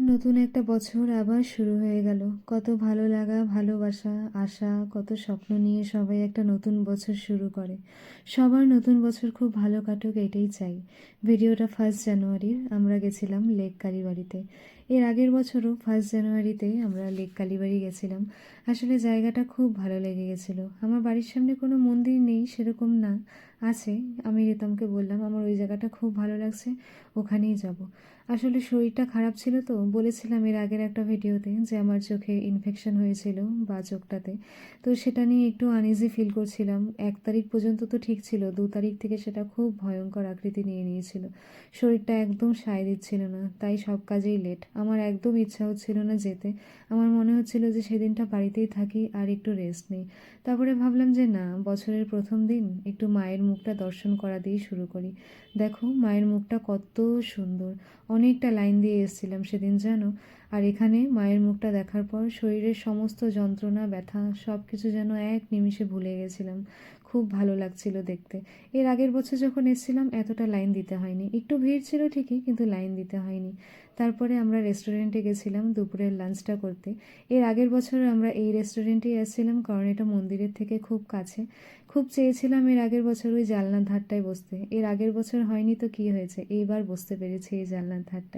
নতুন একটা বছর আবার শুরু হয়ে গেল। কত ভালো লাগা, ভালোবাসা, আশা, কত স্বপ্ন নিয়ে সবাই একটা নতুন বছর শুরু করে। সবার নতুন বছর খুব ভালো কাটুক এটাই চাই। ভিডিওটা 1 জানুয়ারির। আমরা গেছিলাম লেক কালীবাড়িতে। এর আগের বছরও 1 জানুয়ারিতে আমরা লেক কালীবাড়ি গেছিলাম। আসলে জায়গাটা খুব ভালো লেগে গেছিলো। আমার বাড়ির সামনে কোনো মন্দির নেই সেরকম না, আছে। আমি রিতমকে বললাম আমার ওই জায়গাটা খুব ভালো লাগছে, ওখানেই যাব। আসলে শরীরটা খারাপ ছিল তো, বলেছিলাম এর আগের একটা ভিডিওতে যে আমার চোখে ইনফেকশন হয়েছিল বা চোখটাতে। তো সেটা নিয়ে একটু আনইজি ফিল করছিলাম। 1 তারিখ পর্যন্ত তো ঠিক ছিল, 2 তারিখ থেকে সেটা খুব ভয়ঙ্কর আকৃতি নিয়ে নিয়েছিল। শরীরটা একদম সায় দিচ্ছিল না, তাই সব কাজেই লেট। আমার একদম ইচ্ছা হচ্ছিল না যেতে। আমার মনে হচ্ছিল যে সেদিনটা বাড়িতেই থাকি আর একটু রেস্ট নিই। তারপরে ভাবলাম যে না, বছরের প্রথম দিন একটু মায়ের মুখটা দর্শন করা দিয়েই শুরু করি। দেখো মায়ের মুখটা কত সুন্দর। অনেকটা লাইন দিয়ে এসেছিলাম সেদিন জানো। আর এখানে মায়ের মুখটা দেখার পর শরীরের সমস্ত যন্ত্রণা, ব্যথা সব কিছু যেন এক নিমিষে ভুলে গেছিলাম। খুব ভালো লাগছিল দেখতে। এর আগের বছর যখন এসেছিলাম এতটা লাইন দিতে হয়নি, একটু ভিড় ছিল ঠিকই কিন্তু লাইন দিতে হয়নি। তারপরে আমরা রেস্টুরেন্টে গেছিলাম দুপুরের লাঞ্চটা করতে। এর আগের বছর আমরা এই রেস্টুরেন্টেই এসেছিলাম কারণ এটা মন্দিরের থেকে খুব কাছে। খুব চেয়েছিলাম এর আগের বছর ওই জানলার ধারটায় বসতে। এর আগের বছর হয়নি তো কী হয়েছে, এইবার বসতে পেরেছি এই জানলার ধারটায়।